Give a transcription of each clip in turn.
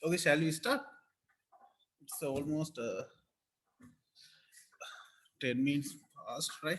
Okay, shall we start? It's almost 10 minutes past, right?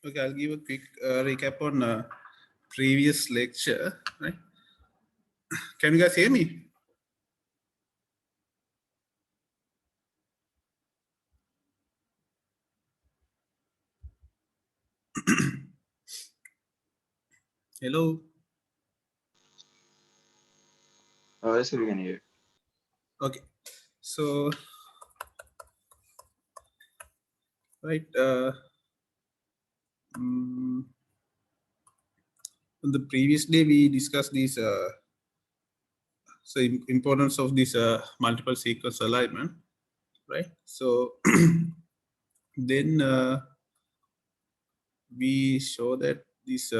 Okay, I'll give a quick recap on previous lecture, right? Can you guys hear me? Hello. Oh, yes, we can hear. Okay, so right, on the previous day we discussed this importance of this multiple sequence alignment, right? So then we show that this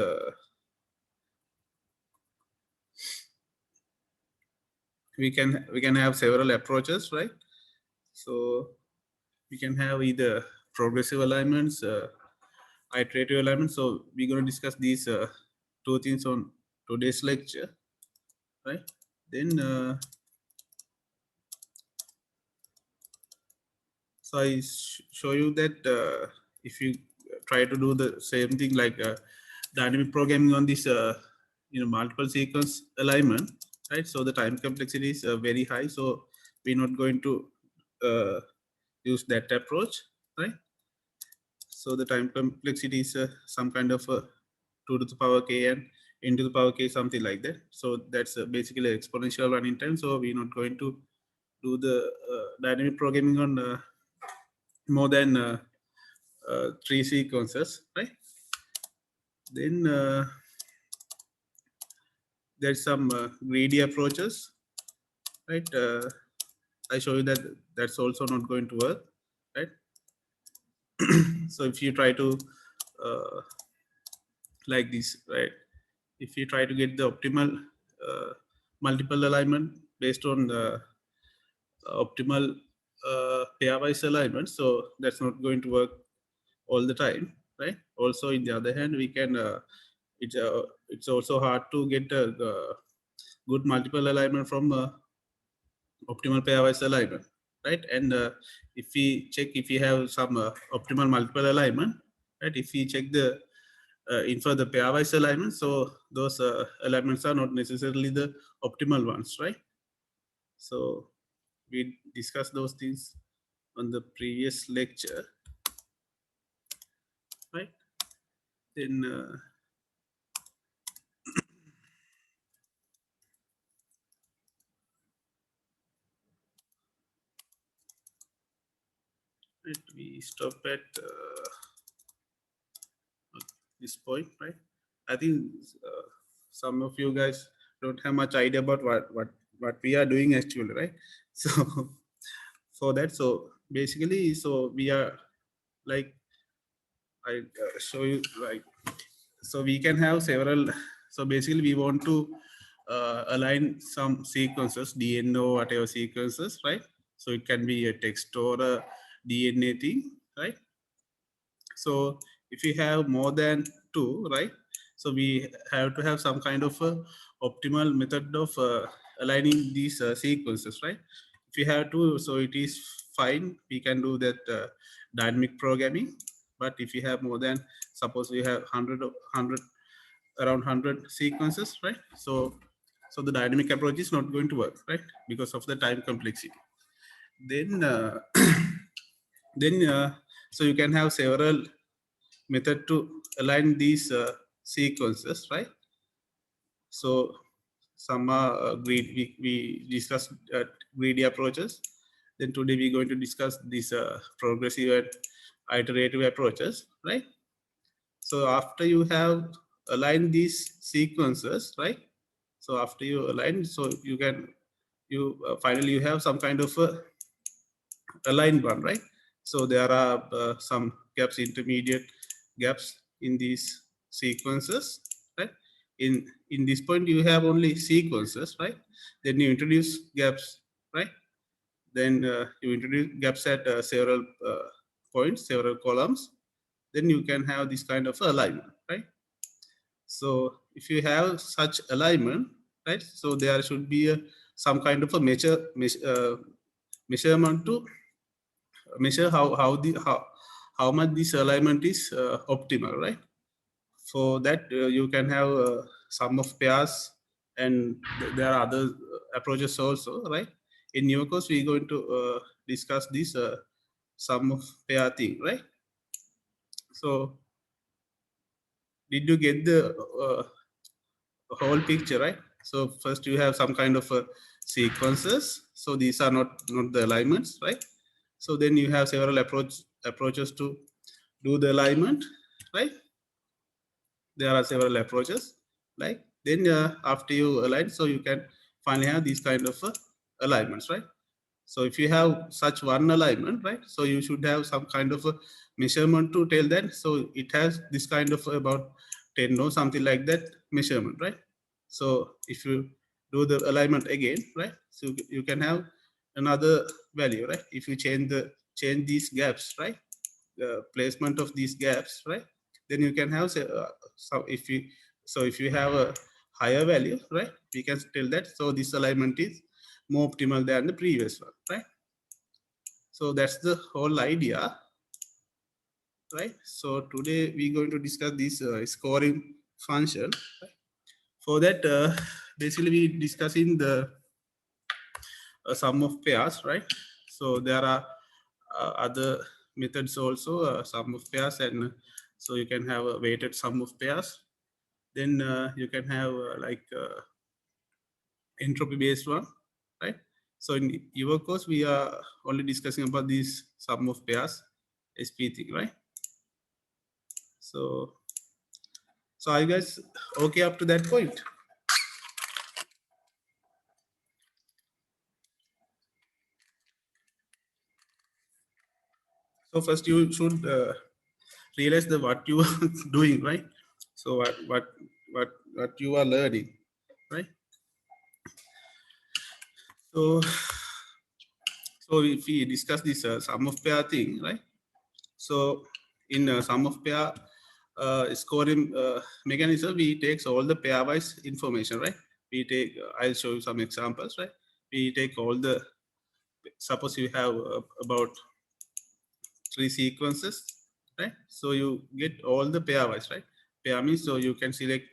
we can have several approaches, right? So we can have either progressive alignments, iterative alignments. So we're going to discuss these two things on today's lecture, right? Then so I show you that if you try to do the same thing like dynamic programming on this multiple sequence alignment, right? So the time complexity is very high, so we're not going to uh, use that approach, right? So the time complexity is some kind of 2 to the power k and n to the power k, something like that. So that's basically exponential running time. So we're not going to do the dynamic programming on more than 3 sequences, right? Then there's some greedy approaches, right? I show you that that's also not going to work, right? So if you try to uh, like this, right? If you try to get the optimal multiple alignment based on the optimal pairwise alignment, so that's not going to work all the time, right? Also, in the other hand, we can it's also hard to get a good multiple alignment from optimal pairwise alignment, right? And if we check if we have some optimal multiple alignment, right? If we check the infer the pairwise alignment, so those alignments are not necessarily the optimal ones, right? So we discussed those things on the previous lecture, right? Then right, we stop at this point, right? I think some of you guys don't have much idea about what we are doing actually, right? So for that, so basically, so we are like I show you like, so we can have several. So basically, we want to align some sequences, DNA, whatever sequences, right? So it can be a text or a DNA thing, right? So if we have more than two, right? So we have to have some kind of a optimal method of aligning these sequences, right? If we have two, so it is fine. We can do that dynamic programming. But if you have more than, suppose we have 100 around 100 sequences, right? So the dynamic approach is not going to work, right? Because of the time complexity. Then then so you can have several method to align these sequences, right? So some are we discussed greedy approaches. Then today we're going to discuss these progressive and iterative approaches, right? So after you have aligned these sequences, right? So after you align, so you can finally you have some kind of a aligned one, right? So there are some gaps, intermediate gaps in these sequences, right? In this point you have only sequences, right? Then you introduce gaps, right? Then you introduce gaps at several points, several columns. Then you can have this kind of alignment, right? So if you have such alignment, right? So there should be some kind of a measurement to measure how much this alignment is optimal, right? For that you can have sum of pairs, and there are other approaches also, right? In your course we're going to discuss this sum of pair thing, right? So did you get the whole picture, right? So first you have some kind of sequences, so these are not the alignments, right? So then you have several approaches to do the alignment, right? There are several approaches, like then after you align, so you can finally have these kind of alignments, right? So if you have such one alignment, right, so you should have some kind of a measurement to tell that so it has this kind of about 10 or something like that measurement, right? So if you do the alignment again, right, so you can have another value, right? If you change these gaps, right, the placement of these gaps, right, then you can have so if you have a higher value, right, we can tell that so this alignment is more optimal than the previous one, right? So that's the whole idea, right? So today we're going to discuss this scoring function, right? For that basically we discussing the sum of pairs, right? So there are other methods also, sum of pairs, and so you can have a weighted sum of pairs. Then you can have like entropy based one, right? So in your course we are only discussing about these sum of pairs SP thing, right? So are you guys okay up to that point? So first you should realize the what you are doing, right? So what you are learning, right? So if we discuss this sum of pair thing, right? So in sum of pair scoring mechanism, we takes all the pairwise information, right? We take I'll show you some examples, right? We take all the, suppose you have about 3 sequences, right? So you get all the pairwise, right? Pair means so you can select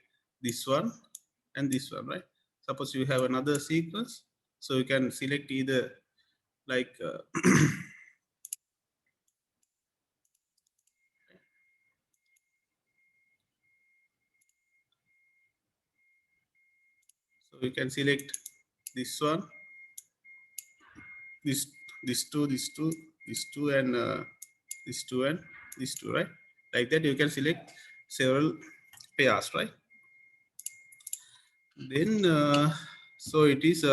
this one and this one, right? Suppose you have another sequence, so you can select either like so you can select this one, this this two, and this two and this two, right? Like that you can select several pairs, right? Then so it is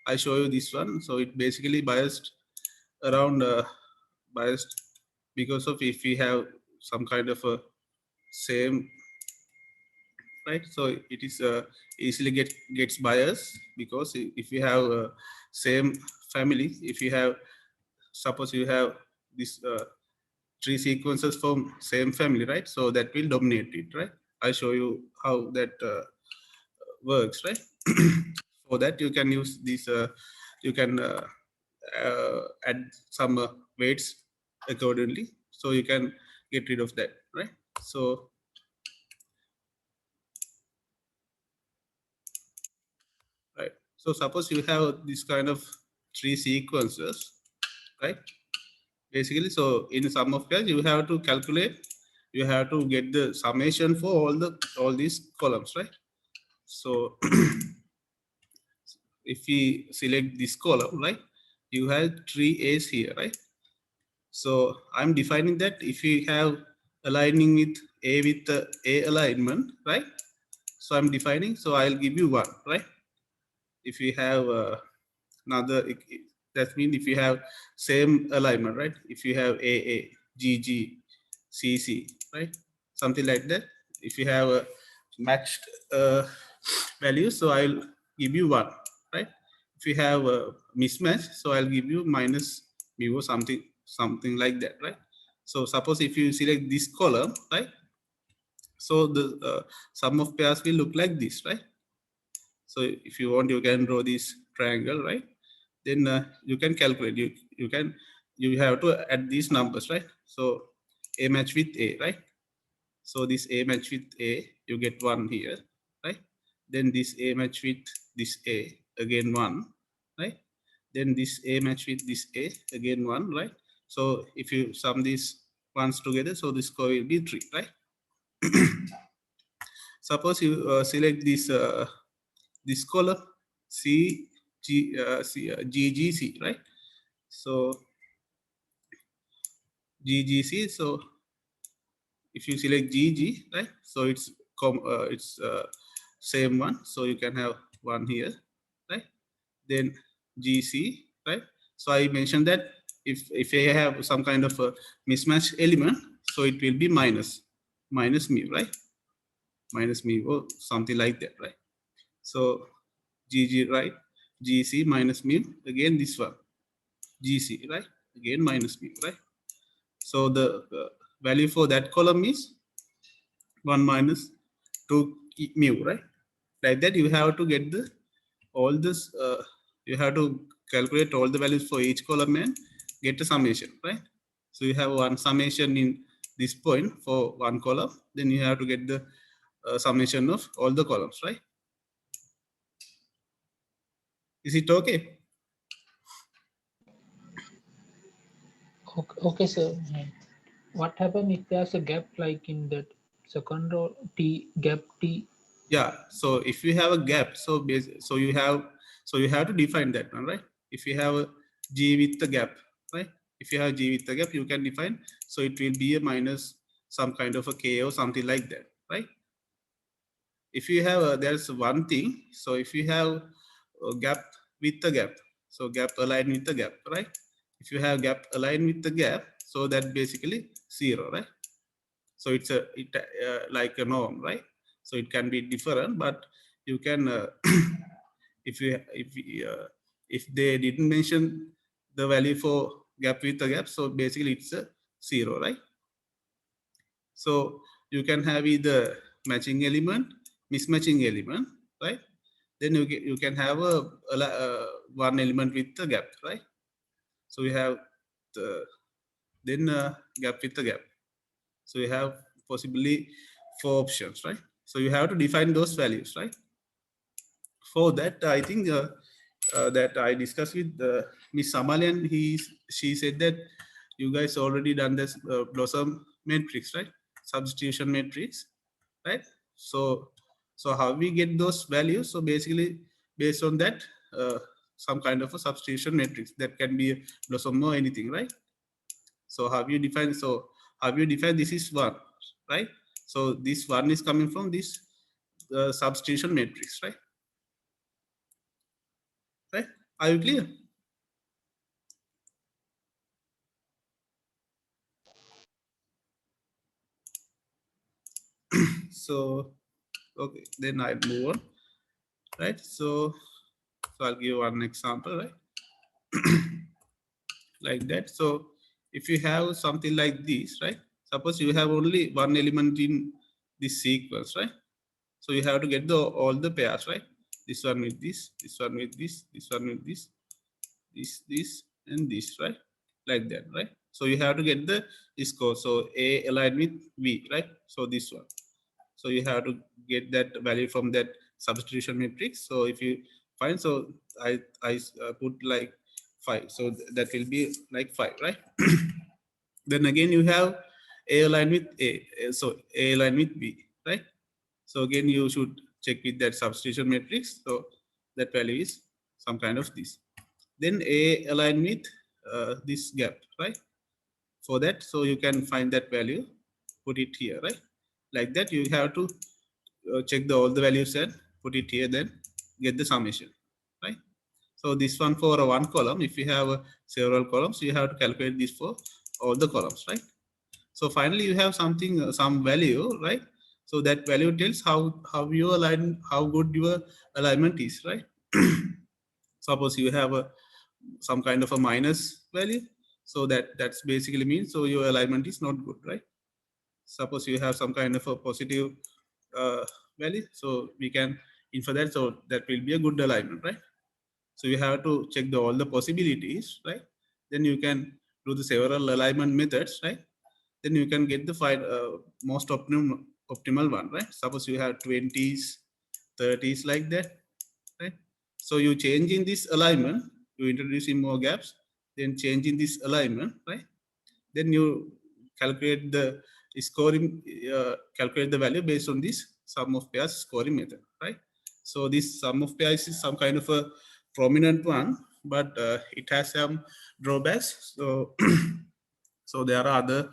I show you this one, so it basically biased around biased because of if we have some kind of a same, right? So it is easily gets biased because if you have same family, if you have, suppose you have this 3 sequences from same family, right? So that will dominate it, right? I show you how that works, right? For that you can use this you can add some weights accordingly, so you can get rid of that, right? So right, so suppose you have this kind of 3 sequences, right? Basically, so in sum of pairs you have to calculate, you have to get the summation for all these columns, right? So if we select this column, right, you have 3 A's here, right? So I'm defining that if you have aligning with A with the A alignment, right? So I'm defining, so I'll give you 1, right? if you have another, that means if you have same alignment, right? If you have AA, GG, CC, right? Something like that. If you have a matched value, so I'll give you 1, right? If you have a mismatch, so I'll give you minus mu or something like that, right? So suppose if you select this column, right? So the sum of pairs will look like this, right? So if you want, you can draw this triangle, right? Then you can calculate. You have to add these numbers, right? So A match with A, right? So this A match with A, you get 1 here, right? Then this A match with this A, again 1, right? Then this A match with this A, again 1, right? So if you sum these ones together, so this score will be 3, right? Suppose you select this column GGC, right? So GGC. So if you select GG, right? So it's same one. So you can have 1 here, right? Then GC, right? So I mentioned that if I have some kind of a mismatch element, so it will be minus mu, right? Minus mu or something like that, right? So GG, right? GC minus mu, again this one, GC, right? Again minus mu, right? So the value for that column is 1 minus 2 mu, right? Like that, you have to get the all this. You have to calculate all the values for each column and get a summation, right? So you have one summation in this point for one column. Then you have to get the summation of all the columns, right? Is it okay? Okay, sir. What happen if there's a gap like in that second row T gap T? Yeah. So if you have a gap, so you have to define that one, right? If you have a G with the gap, right? If you have G with the gap, you can define. So it will be a minus some kind of a K or something like that, right? If you have there's one thing. So if you have a gap with the gap, so gap aligned with the gap, right? If you have gap aligned with the gap, so that basically 0, right? So it's like a norm, right? So it can be different, but you can if they didn't mention the value for gap with the gap, so basically it's a 0, right? So you can have either matching element, mismatching element, right? Then you can have one element with the gap, right? So you have the then gap with the gap. So you have possibly 4 options, right? So you have to define those values, right? For that, I think that I discussed with Miss Samalian. She said that you guys already done this blossom matrix, right? Substitution matrix, right? So how we get those values? So basically, based on that, some kind of a substitution matrix that can be a blossom or anything, right? So have you defined? So have you defined this is one, right? So this one is coming from this substitution matrix, right? Right? Are you clear? So okay, then I move on, right? So I'll give one example, right? Like that. So if you have something like this, right? Suppose you have only one element in this sequence, right? So you have to get all the pairs, right? This one with this one with this one with this, and this, right? Like that, right? So you have to get the score. So A aligned with V, right? So this one. So you have to get that value from that substitution matrix. So if you find, so I put like 5. So that will be like 5, right? Then again you have A aligned with A. So A aligned with B, right? So again you should check with that substitution matrix. So that value is some kind of this. Then A align with this gap, right? For that, so you can find that value, put it here, right? Like that, you have to check all the values and put it here, then get the summation, So this one for one column. If you have several columns, you have to calculate this for all the columns, right? So finally, you have something, some value, right? So that value tells how you align, how good your alignment is, right? Suppose you have some kind of a minus value, so that's basically means so your alignment is not good, right? Suppose you have some kind of a positive uh, value, so we can infer that, so that will be a good alignment, right? So you have to check all the possibilities, right? Then you can do the several alignment methods, right? Then you can get the most optimal one, right? Suppose you have 20s, 30s like that, right? So you change in this alignment, you introduce in more gaps, then change in this alignment, right? Then you calculate the scoring, calculate the value based on this sum of pairs scoring method, right? So this sum of pairs is some kind of a prominent one, but it has some drawbacks. So so there are other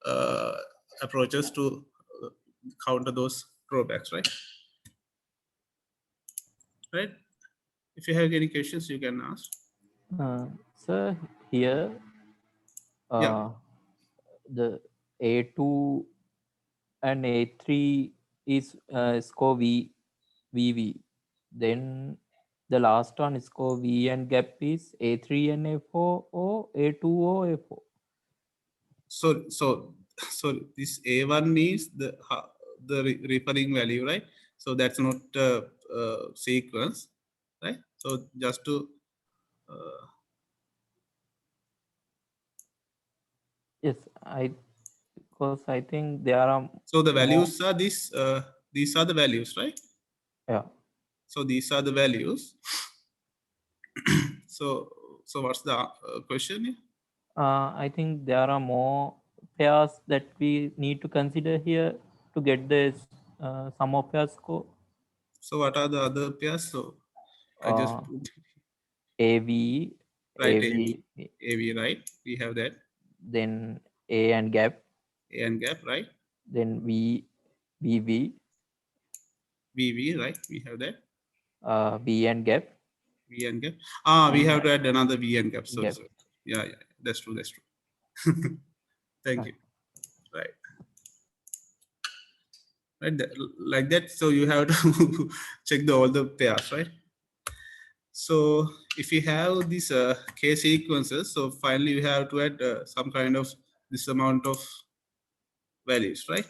uh, approaches to uh, counter those drawbacks, right? Right. If you have any questions, you can ask. So here, Yeah. the A2 and A3 is score VV. Then the last one is score V and gap is A3 and A4 or A2 or A4. So this A1 is the referring value, right? So that's not sequence, right? So just to uh, Yes, because I think there are so the more. values are this. These are the values, right? Yeah. So these are the values. So what's the question here? I think there are more pairs that we need to consider here to get the sum of pairs score. So what are the other pairs? So I just Uh, put AV, right AV, AV, right? We have that then A and gap, A and gap, right? then VV, VV, right? We have that V and gap, V and gap. We have to add another V and gap. Sorry, gap. sorry. Yeah, that's true. That's true. Thank you. Right, right. Like that. So you have to check all the pairs, right? So if you have these k sequences, so finally you have to add some kind of this amount of values, right?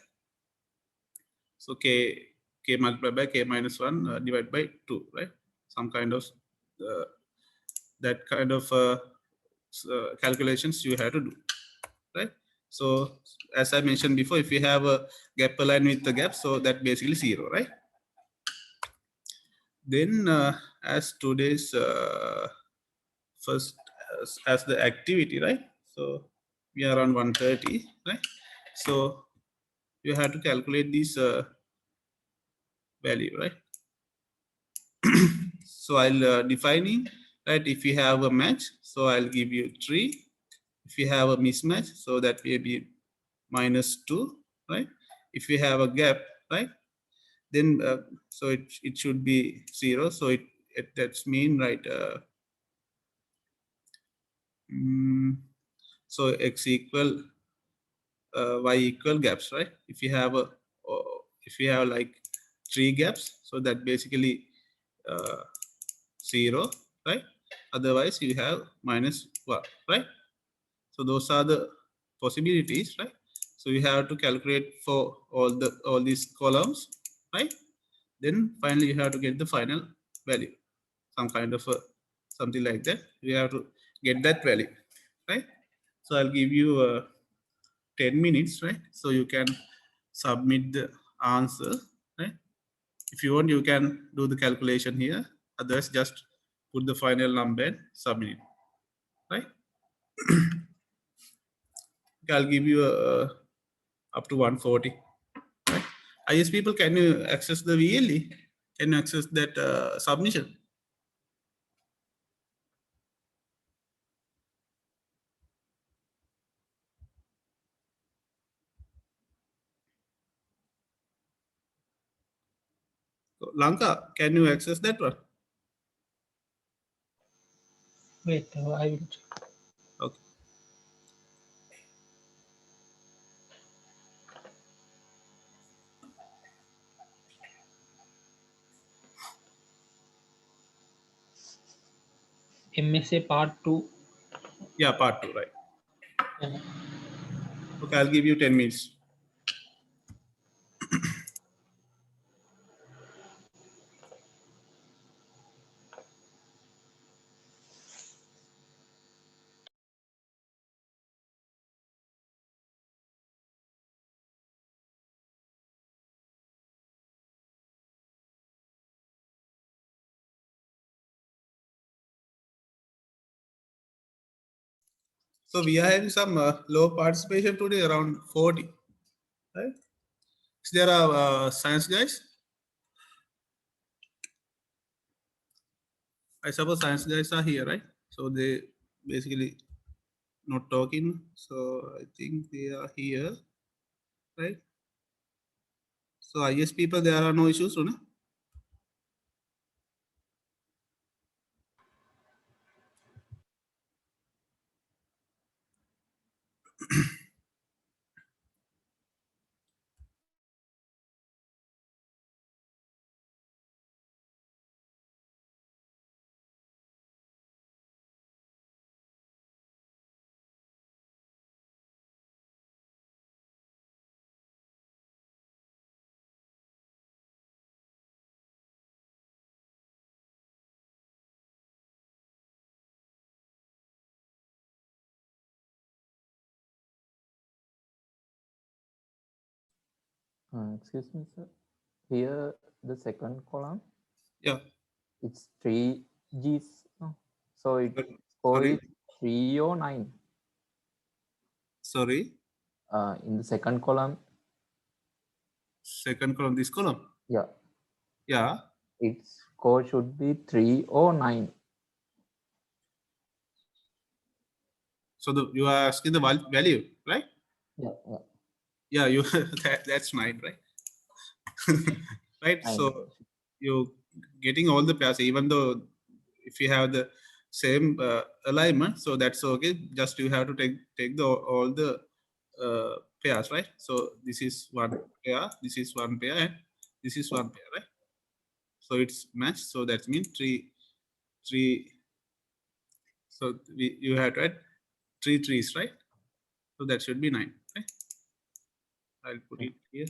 So k multiplied by k minus 1 divided by 2, right? Some kind of uh, that kind of calculations you have to do, right? So as I mentioned before, if you have a gap aligned with the gap, so that basically 0, right? Then as today's first as the activity, right? So we are on 130, right? So you have to calculate this value, right? So I'll defining, right? If you have a match, so I'll give you 3. If you have a mismatch, so that will be -2, right? If you have a gap, right, then so it should be 0. So that's mean, right? So x equal y equal gaps, right? If you have if you have like 3 gaps, so that basically uh, 0, right? Otherwise you have -1, right? So those are the possibilities, right? So you have to calculate for all these columns, right? Then finally you have to get the final value, some kind of a something like that. You have to get that value, right? So I'll give you 10 minutes, right? So you can submit the answer, right? If you want, you can do the calculation here. Otherwise, just put the final number and submit it, right? I'll give you up to 140. Right? IS people, can you access the VLE? Can you access that submission? So, Lanka, can you access that one? Wait, I will check. Okay. MSA part 2. Yeah, part 2, right? Yeah. Okay, I'll give you 10 minutes. So we are having some low participation today, around 40, right? Is there are science guys? I suppose science guys are here, right? So they basically not talking. So I think they are here, right? So IS people, there are no issues, no? Excuse me, sir. Here, the second column, Yeah. it's 3 G's. No. So it score Sorry. is 309. Sorry. In the second column, Second column, this column. yeah, Yeah. its score should be 309. So you are asking the value, right? Yeah, yeah. Yeah, you that's 9, right? Right. I So you getting all the pairs, even though if you have the same alignment, so that's okay. Just you have to take the all the pairs, right? So this is one pair, this is one pair, and this is one pair, right? So it's matched. So that means three. So you have to add 3 trees, right? So that should be 9. Okay? I'll put it here.